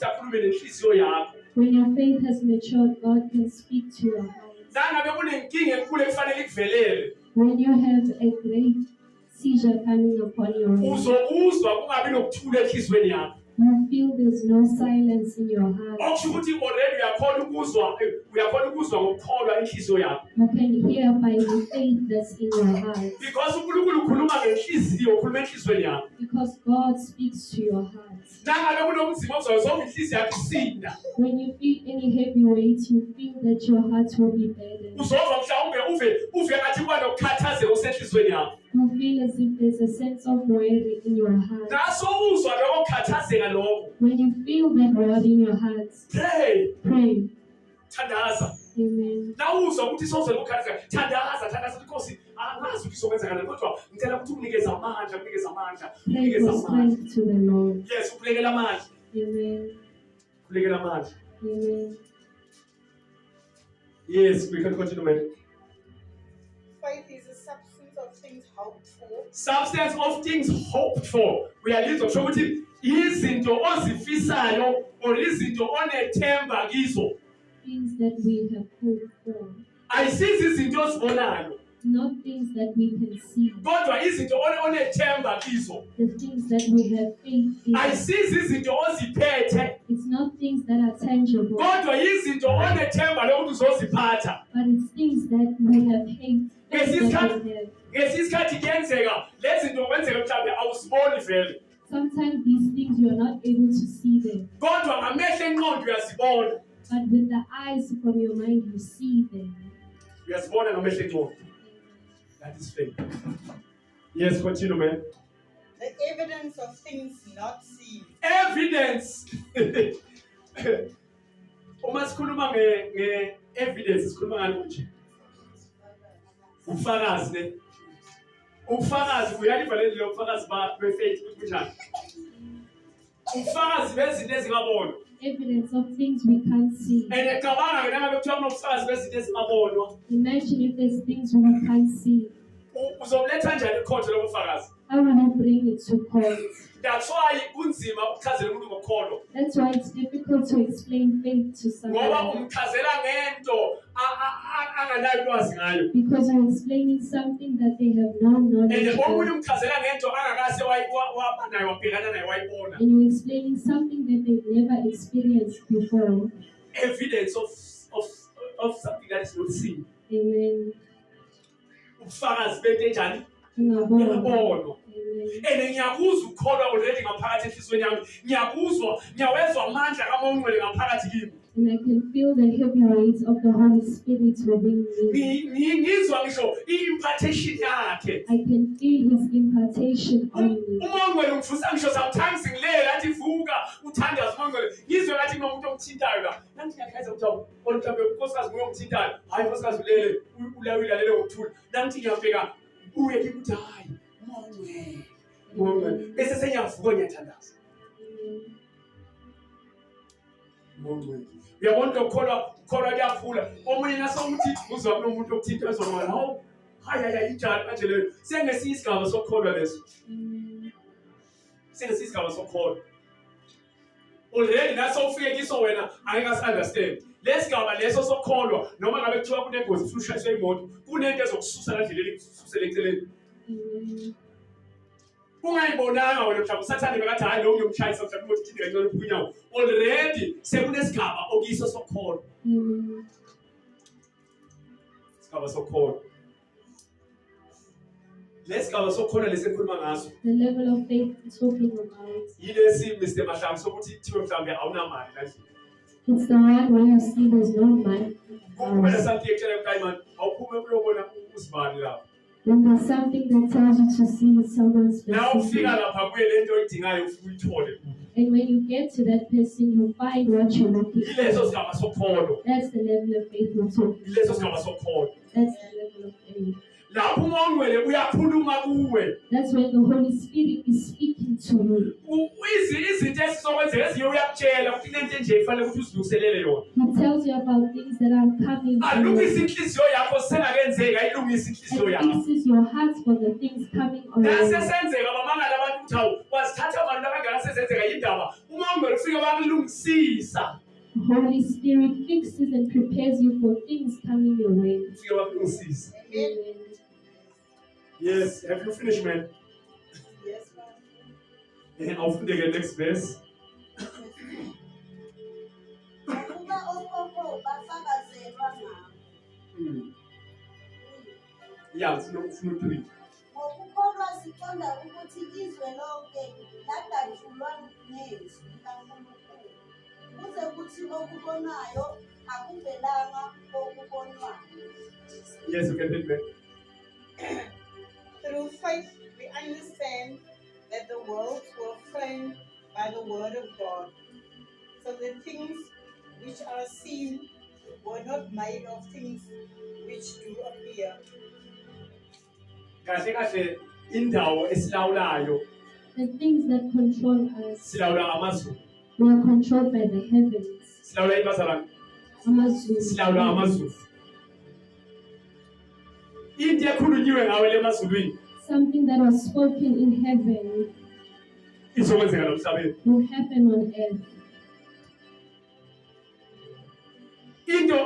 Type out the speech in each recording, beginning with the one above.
ukuthi akhulume nenhliziyo yakho. When your faith has matured, God can speak to your heart. Nangabe kunenkinga enkulu ekufanele ikuvelele, When you have a great seizure coming upon your head, uzokuzwa kungabi nokuthula enhliziyweni yakho. you feel there's no silence in your heart. Okusho ukuthi already uyakhona ukuzwa ngokukholwa enhliziyo yakho. You can hear by the faith that's in your heart. Because uNkulunkulu ukhuluma ngenhliziyo, ukhuluma enhliziyweni yakho. Because God speaks to your heart. Nangabe kunomzimba uzozwa inhliziyo yakho isinda. When you feel any heavy weight, you feel that your heart will be burdened. Uzozwa mhlawumbe uve ngathi kuba nokukhathazeka osenhliziyweni yakho. You feel as if there's a sense of worry in your heart. Naso uzwa lokho kukhathazeka lokho. When you feel that worry in your heart, pray. Thandaza. Amen. Nawuzwa ukuthi sozwe ukukhathazeka, thandaza Nkosi, angazi ukuthi sokwenza kanjani kodwa ngicela ukuthi unikeze amandla, Pray for strength to the Lord. Yes, ukulekela amandla. Amen. Ukulekela amandla. Amen. Yes, we can continue, man. Faith is a substance of things hoped for. Substance of things hoped for. Uyalizwa kusho ukuthi izinto ozifisayo or izinto onethemba kizo. Things that we have hoped for. Ayisizi izinto ozibonayo. Not things that we can see. Kodwa izinto onethemba kizo. The things that we have faith in. Ayisizi izinto oziphethe. It's not things that are tangible. Kodwa izinto onethemba lokuthi uzoziphatha. But it's things that we have faith. Ngesikhathi kuyenzeka lezi zinto kwenzeka mhlawumbe awuziboni vele. Sometimes these things you are not able to see them. Kodwa ngamehlo enqondo uyazibona. But with the eyes from your mind you see them. Uyazibona ngamehlo enqondo. That is faith. Yes, continue, man. The evidence of things not seen. Evidence. Uma sikhuluma nge-evidence sikhuluma ngani konje? Ufakazi ne? Ufakazi uyaliva lelo ufakazi be-faith kunjani? Ufakazi bezinto ezingabonwa. Evidence of things we can't see. And cabanga ke nangabe kuthiwa kunobufakazi bezinto ezingabonwa. Imagine if there's things we can't see. Uzomletha kanjani ikhotho lobufakazi? How will you bring it to court? That's why kunzima ukuchazela umuntu ngokholo. That's why it's difficult to explain faith to Ngoba someone. umchazela ngento anganayo ulwazi ngayo. Because you're explaining something that they have no knowledge And omunye of. umchazela ngento angakase waba nayo wabhekana nayo wayibona. And you're explaining something that they've never experienced before. Evidence of something that is not seen. Amen. Ubufakazi bento enjani? Ngiyabona. Ngiyabona. Amen. And ngiyakuzwa ukholwa already ngaphakathi enhliziyweni yami. Ngiyawezwa amandla kaMongcwele ngaphakathi kimi. And I can feel the heavy weight of the Holy Spirit within me. Ngizwa ngisho i-impartation yakhe. I can feel His impartation on me. uMongcwele ngifusa ngisho sometimes ngilele athi vuka uthandaza uMongcwele ngizwe ngathi kunomuntu ongithintayo la nanti ngiyakhaza ukuthi mhlawumbe unkosikazi nguye ongithintayo hayi unkosikazi ulele ulalele ngokuthula nanti ngiyabheka uye ukuthi hayi Mongcwele bese sengiyavuka ngiyathandaza Mongcwele uyabona ukukholwa kuyakhula omunye nasokuthi uzwa kunomuntu okuthintayo uzwa hawu hayi injani manje leyo sengesinye isigaba sokukholwa leso sengesinye isigaba sokukholwa already naso ufike kiso wena angeke understand lesigaba leso sokukholwa noma ngabe kuthiwa kunengozi futhi ushayiswe imoto kunento ezokususa la ndleleni kususele eceleni ungayibonanga wena mhlawumbe usathane bekathi hayi lo ngiyomshayisa mhlawumbe imoto ithinte kancane uphunyawo already sekunesigaba okuyiso sokukholwa isigaba sokukholwa lesigaba sokukholwa lesekhuluma ngaso The level of faith we're talking about. yilesi Mr. Mahlangu sokuthi thiwe mhlawumbe awunamali la It's the one where you see there's no money. kumele something ekutshela ukuthi hayi man awuphume uyobona uzibani lapho When there's something that tells you to see someone's na ufika blessing. lapha kuye lento oyidingayo ufike uyithole And when you get to that person, you find what you're looking yileso for. sigaba sokukholwa That's the level of faith we're talking yileso about. sigaba sokukholwa That's the level of faith. lapho umoya ongcwele uyakhuluma kuwe. That's when the Holy Spirit is speaking to you. Izinto esizokwenzeka ezinye uyakutshela ukuthi lento enje ifanele ukuthi uzilungiselele yona. He tells you about things that are coming to Alungisa you. inhliziyo yakho sengakenzeka ayilungisa inhliziyo yakho. And fixes your heart for the things coming on. Nasesenzeka bamangala abantu ukuthi hawu wasithatha abantu abangaka sesenzeka indaba uma ungcwele ufike bakulungisisa. Holy Spirit fixes and prepares you for things coming your way. Ufike bakulungisisa. Amen. Yes, have you finished, man? Yes, ma'am. I'll the next verse. Ukuba okhokho bafakazelwa ngawo. Yeah, ufuna 3. Ngokukholwa siqonda ukuthi izwe lonke ladatshulwa nezwi likaNkulunkulu. Kuze kuthi okubonayo akuvelanga okubonwayo. Yes, you can take that. Through faith, we understand that the worlds were framed by the word of God. So the things which are seen were not made of things which do appear. Kahle kahle indawo esilawulayo The things that control us, silawula amazulu. we are controlled by the heavens. Silawula ibazalwane. Amazulu. Silawula amazulu. Into ekhulunyiwe ngawe lemazulwini Something that was spoken in heaven izokwenzeka nomhlabeni. will happen on earth. Into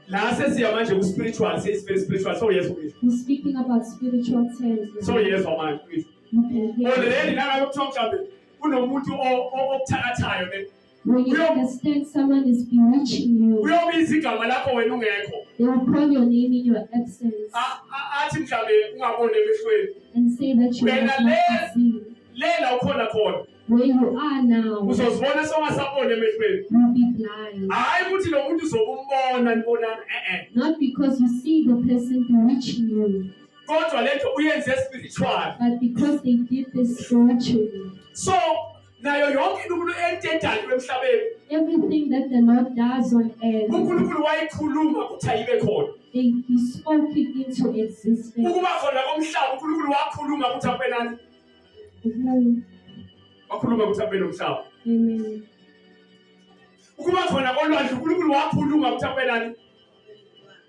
la sesiya manje ku spiritual, say very spiritual. So yes, okay. We're speaking about spiritual terms now. So yes, manje. You can hear. Already nanga kuthiwa mhlawumbe kunomuntu okuthakathayo ne. When you understand someone is bewitching you, Uyobiza igama lakho wena ungekho. they will call your name in your absence Athi mhlawumbe ungabone emehlweni. and say that you Wena have not seen. Lela ukhona khona. Where you are now, Uzozibona songasabone emehlweni. you'll be blind. Hayi ukuthi lo muntu uzokumbona nibonana Not because you see the person bewitching you, Kodwa lento uyenze spiritual. but because they did this spiritually. So nayo yonke into entedali emhlabeni Everything that the Lord does on earth, uNkulunkulu wayikhuluma ukuthi ayibe khona. He spoke it into existence. Ukuba khona komhlaba uNkulunkulu wakhuluma ukuthi abe nani? Wakhuluma ukuthi abe nomhlaba. Amen. Ukuba khona kolwandle uNkulunkulu wakhuluma ukuthi abe nani?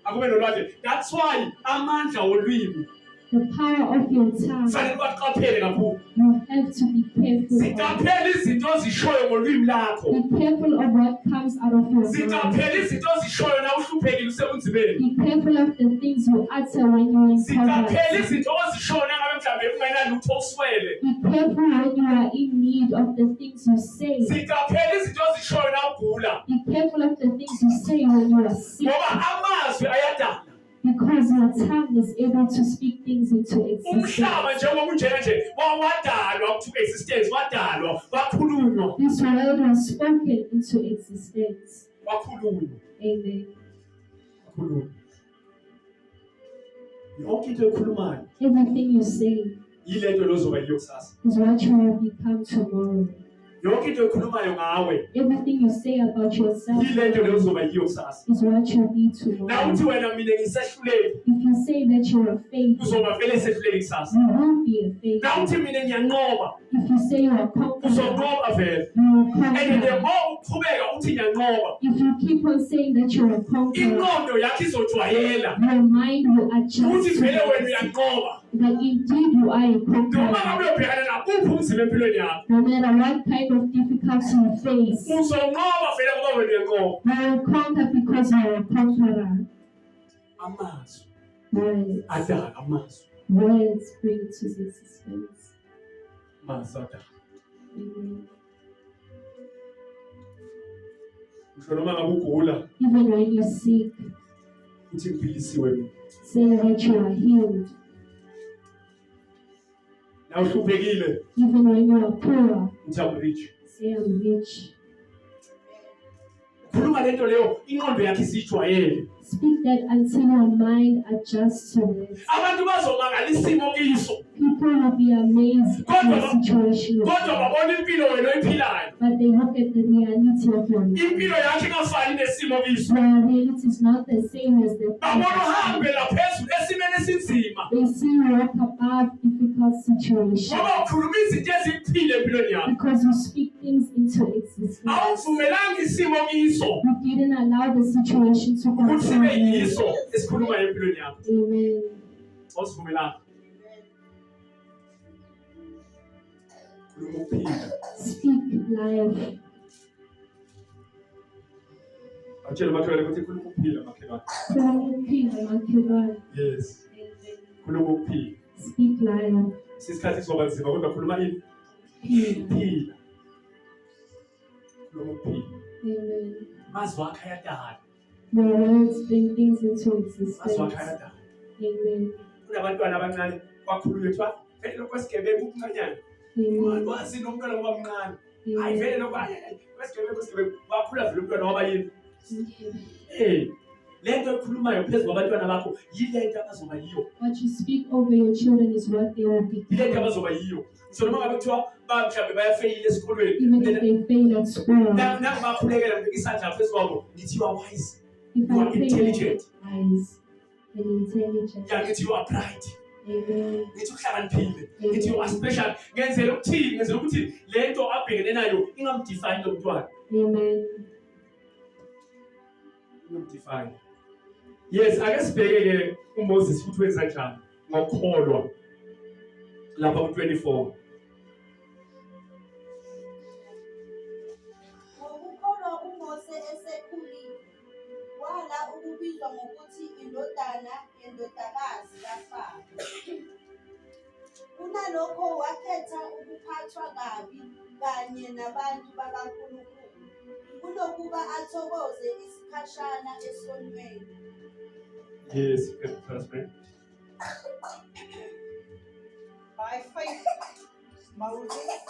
Akube nolwandle. That's why amandla wolwimi The power of your tongue, fanele baqaphele kakhulu. you have to be careful of. Siqaphele izinto ozishoyo ngolwimi lakho. Be careful of what comes out of your mouth. Siqaphele izinto ozishoyo na uhluphekile usebunzimeni. Be careful of the things you utter when you're in Siqaphele poverty. izinto ozishoyo nangabe mhlawumbe ungenalutho oswele. Be careful when you are in need of the things you say. Siqaphele izinto ozishoyo na ugula. Be careful of the things you say when you are sick, Ngoba amazwi ayadala. because your tongue is able to speak things into Umhlaba existence. njengoba unjena nje wadalwa to existence, wadalwa, wakhulunywa, This world was spoken into existence. wakhulunywa, Amen. wakhulunywa. Yonke into ekhulumayo Everything you say yile nto lozoba yiyo kusasa. is what you will become tomorrow. Yonke into ekhulumayo ngawe Everything you say about yourself yile nto lozoba yiyo kusasa. is what you'll be Na tomorrow. uthi wena mina ngisehluleki If you say that you're a faith, uzoba vele sehluleki kusasa. you won't be a faith. Na uthi mina ngiyanqoba If you say you're a conqueror, uzonqoba vele. you will And the conquer. more uqhubeka uthi ngiyanqoba, If you keep on saying that you're a conqueror, ingqondo yakho izojwayela your mind will ukuthi adjust to vele wena that, uyanqoba. that indeed you are a Noma conqueror. ngabe uyobhekana nabuphi ubunzima empilweni yakho, No matter what kind of difficulty you face, uzonqoba vele ngoba wena uyanqoba. you will conquer because you are a conqueror. Amazwi Words, adala, amazwi words bring to existence. adala. Amen. Ngisho noma ngabe ugula Even when you're sick, uthi ngiphilisiwe mina. say that you are healed. Na uhluphekile Even when you are poor, uthi I'm rich. say I'm rich. Ukhuluma lento leyo ingqondo yakho isijwayele. Speak that until your mind adjusts to it. Abantu bazomangala isimo kiso. People will be amazed at your situation, Kodwa babona impilo wena oyiphilayo. but they look at the reality of your life. Impilo yakhe ingafani nesimo kiso. Your reality is not the same as the Babona uhambe laphezulu esimeni esinzima. They see you up above difficult situations Ngoba ukhuluma izinto eziphile empilweni yakho. because you speak things into existence. Awuvumelanga isimo kiso You didn't allow the situation to ukuthi control sibe you. yiso esikhuluma empilweni yakho. Amen. Awuvumelanga. Khuluma ukuphila. Speak life. Awutshela makhelwane ukuthi khuluma ukuphila makhelwane. Khuluma makhelwane. Yes. Amen. Khuluma ukuphila. Speak life. Sisikhathi soba nzima kodwa khuluma ini? Phila. Phila. Khuluma ukuphila. Amen. Mazwi akho ayadala. Your words bring things into Mazwi existence. akho ayadala. Amen. Kunabantwana abancane kwakhulunywa kuthiwa vele lokho esigebengu ukuncanyana. Amen. Wazi nomntwana ngoba mncane. Hayi Amen. vele lokho kwesigebengu wakhula vele umntwana waba yini? Le nto ekhulumayo phezu kwabantwana bakho yile nto abazoba yiyo. What you speak over your children is what they will Yile nto become. abazoba yiyo. So noma ngabe kuthiwa mhlawumbe bayafeyila esikolweni. Even if they fail at school, Nangu bakhulekela isandla phezu kwabo ngithi you are wise. if You I are pray intelligent. wise and intelligent. Yeah, ngithi you are bright. Amen. Ngithi uhlakaniphile. Ngithi you are special. Ngenzela ukuthi le nto abhekene nayo ingamdefine lo mntwana. Amen. Ingamdefine. Yes, ake sibheke uMoses futhi wenza njani ngokukholwa lapha ku-24. Ngokukholwa uMose esekhulile, wala ukubizwa ngokuthi indodana yendodakazi kaFaro. Kunalokho wakhetha ukuphathwa kabi kanye nabantu bakaNkulunkulu kunokuba athokoze isikhashana esonweni. Yes, you can translate. By faith, Moses,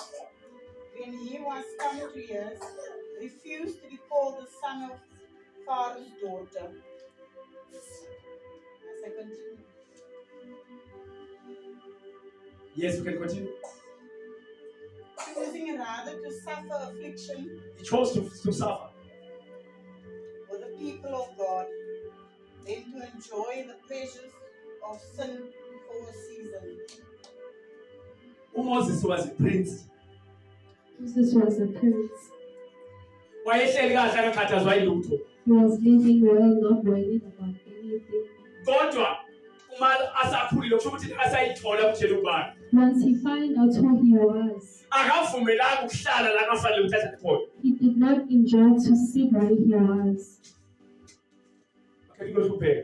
when he was come to years, refused to be called the son of Pharaoh's daughter. As I continue. Yes, you can continue. Choosing rather to suffer affliction He chose to suffer. with the people of God than to enjoy the pleasures of sin for a season. uMoses was a prince. Jesus was a prince. Wayehleli kahle angakhathazwa yilutho. He was living well, not worried about anything. Kodwa uma asakhulile kusho ukuthi asayithola kutshela ubani. Once he found out who he was, Akavumelanga ukuhlala la ngafanele uthathe khona. he did not enjoy to sit where he was. Akhethi ukuhlupheka.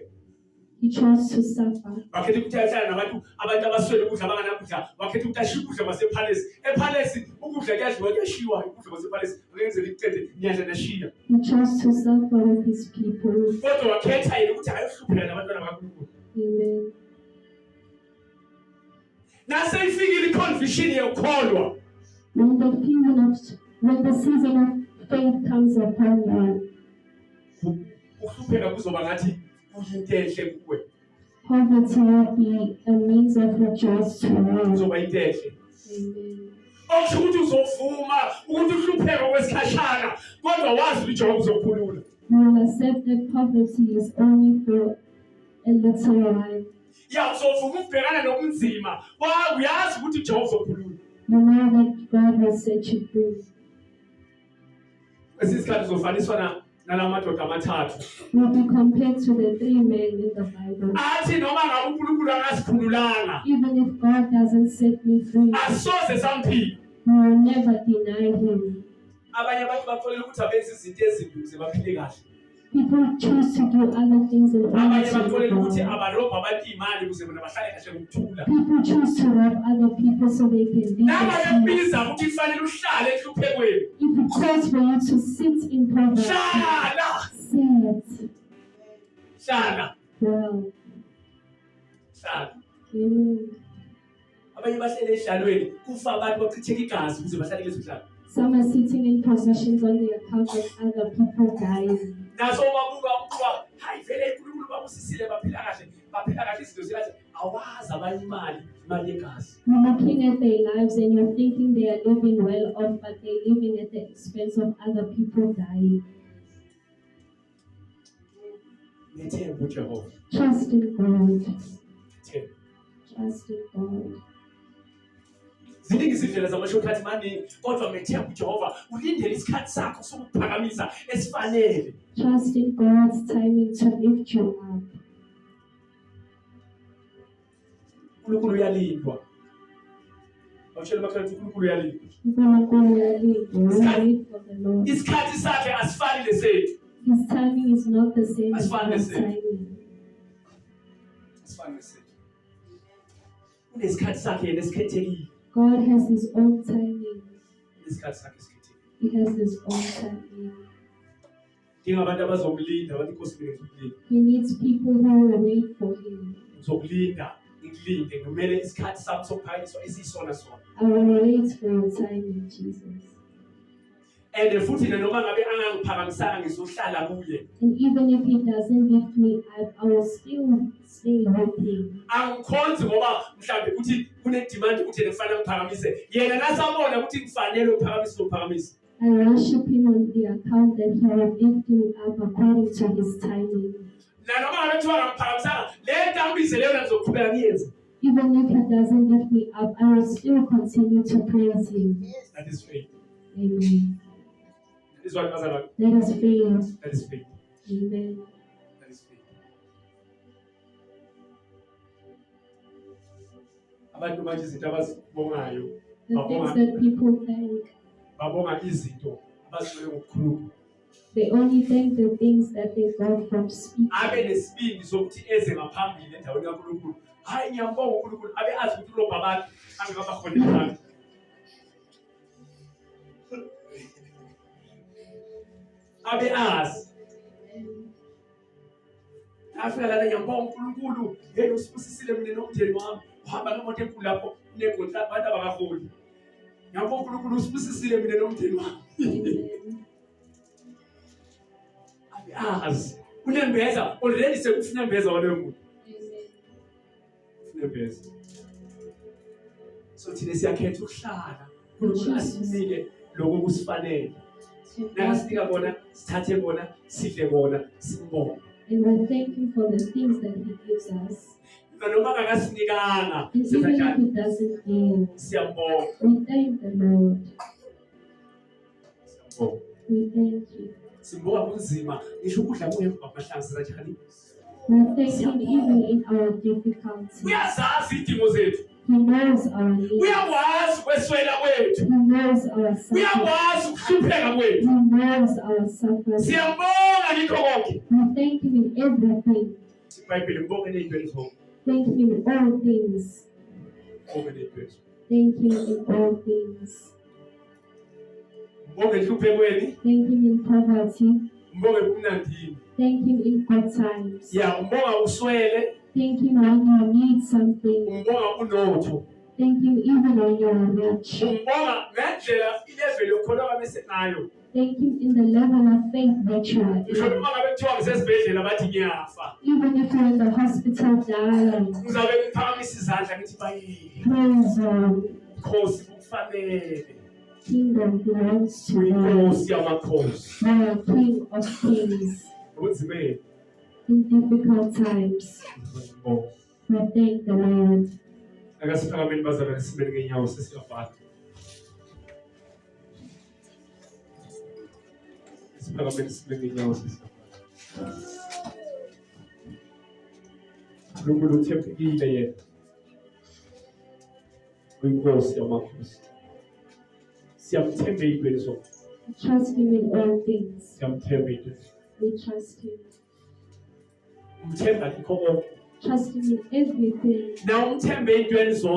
He chose to suffer. Wakhethi ukuthi ahlala nabantu abaswele ukudla abanganakudla. Wakhethi ukuthi ashiye ukudla kwasephalesi. Ephalesi ukudla kuyadliwa kuyashiwa ukudla kwasephalesi. Ngenzela icede niyadla nashiya. He chose to suffer with his people. Kodwa wakhetha yena ukuthi ayohlupheka nabantwana bakaNkulunkulu. Amen. Naseyifikile iconviction yokukholwa. When the season of faith comes upon you, Ukuhlupheka kuzoba ngathi kuyinto enhle kuwe. poverty will be a means of rejoice to you. Kuzoba into enhle. Amen. Okusho ukuthi uzovuma ukuthi uhlupheka kwesikhashana kodwa wazi ukuthi Jehova uzokukhulula. You will accept that poverty is only for a little while. Ya uzovuma ukubhekana nobunzima. Uyazi ukuthi Jehova uzokukhulula. You know that God will set you free. Esisikhathi uzofaniswa nalamadoda amathathu. Will be compared to the three men in the Bible. Athi noma ngabe uNkulunkulu angasikhululanga, Even if God doesn't set me free, asoze samphika. we will never deny Him. Abanye abantu bakholelwa ukuthi abenze izinto ezimbi ukuze baphile kahle. People choose to do other things in order Abanye to bakholelwa ukuthi live. abarobha abantu imali ukuze bona bahlale kahle ngokuthula. People choose to rob other people so they can live Naba at peace. yabiza ukuthi kufanele uhlale ehluphekweni. If it calls for you to sit in poverty, Hlala, sit hlala, well. hlala. Amen. Abanye bahlele ehlalweni kufa abantu bachitheka igazi ukuze bahlale lezo hlala. Some are sitting in positions on the account of other people dying. Naso babuka ukuba hayi vele uNkulunkulu babusisile baphila kahle izinto zikahle awazi abanye imali yegazi. You're looking at their lives and you're thinking they are living well off, but they're living at the expense of other people dying. Ngethemba uJehova. Trust in God. Themba. Trust in God. Ziningi izindlela zamashortcut maningi kodwa ngethemba uJehova ulindele isikhathi sakho sokuphakamisa esifanele. Trust in God's timing to lift you up. uNkulunkulu uyalindwa. Awushela bakhala ukuthi uNkulunkulu uyalindwa. uNkulunkulu uyalindwa. We wait for the Lord. Isikhathi sakhe asifani lesethu. His timing is not the same as Asifani God's lesethu. timing. Asifani lesethu. Unesikhathi sakhe yena esikhethekile. God has His own timing. Isikhathi sakhe esikhethekile. He has His own timing. Dingabantu abazomlinda bathi inkosi ngikulinda. He needs people who will wait for Him. Uzokulinda, ngilinde kumele isikhathi sami sokuphakanyiswa esiyisona sona. I will wait for your timing, Jesus. And futhi noma ngabe angangiphakamisanga ngizohlala kuye. And even if He doesn't lift me up, I will still stay with Him. Angikhonzi ngoba mhlambe ukuthi kune-demand ukuthi yena kufanele ngiphakamise. Yena nasabona ukuthi kufanele uphakamisa. I worship Him on the account that He will lift me up according to His timing. Nanoma ngabe kuthiwa angiphakamisanga, le nto angibize leyo ngizoqhubeka ngiyenze. Even if He doesn't lift me up, I will still continue to praise Him. Yes. That is faith. Amen. That is what Nazareth. Let us faith. That is faith. Amen. That is faith. Abantu manje izinto abazibongayo The things that people thank, babonga izinto abazibone ngokukhuluma. they only thank the things that they got from speaking. Abe nesibindi sokuthi eze ngaphambili endaweni kaNkulunkulu. Hayi ngiyambonga uNkulunkulu abe azi ukuthi urobha abantu angabahonelanga. Abe azi. Afika la ngiyambonga uNkulunkulu hey usibusisile mina nomndeni wami. Uhamba ngemoto enkulu lapho unegonta abantu abakaholi. Ngiyambonga uNkulunkulu usibusisile mina nomndeni wami. Azi unembeza already sekufuna imbeza waleyo muntu. Ufuna imbeza. So thina siyakhetha ukuhlala uNkulunkulu asinike lokho kusifanele. Nakasinika bona sithathe bona sidle bona simbonge. And we thank Him for the things that He gives us. Noma akasinikanga And even if sizathanda He doesn't give, siyambonga. we thank the Lord. Siyambonga. We thank you. Simbonga kunzima ngisho ukudla kungekho amahlanzi sizathanda. We thank Him even in our difficulties. Uyazazi idingo zethu. He knows our needs. Uyakwazi ukweswela kwethu. He knows our suffering. Uyakwazi ukuhlupheka kwethu. He knows our suffering. Siyambonga ngikho konke. We thank Him in everything. iBhayibheli mbonge nezintweni zonke. Thank Him in all things. Mbonge nezintweni zonke. Thank Him in all things. Mbonge enhluphekweni. Thank Him in poverty. Mbonge kumnandini. Thank Him in good times. Ya umbonga uswele. Thank Him when you need something. Umbonga unotho. Thank Him even when you are rich. Umbonga ngendlela ileveli yokholwa bese nayo. Thank Him in the level of faith that you are Ngisho in. noma ngabe kuthiwa ngisesibhedlela bathi ngiyafa. Even if you're in the hospital dying, Ngizabe ngiphakamisa izandla ngithi bayini. praise God. Khosi kufanele. Kingdom belongs to God. Uyinkosi yamakhosi. You are King of kings. Uzimele. In difficult times, we thank the Lord. Akasiphakameni bazalwane simele ngenyawo sesiyabhala. Siphakameni simele ngenyawo sesiyabhala. uNkulunkulu uthembekile yena. Uyinkosi yamakhosi. Siyamthemba ezintweni zonke. We trust Him in all things. Siyamthemba ezintweni. We trust Him. Umthemba ngikho konke. Trust Him in everything. Na umthembe ezintweni zonke.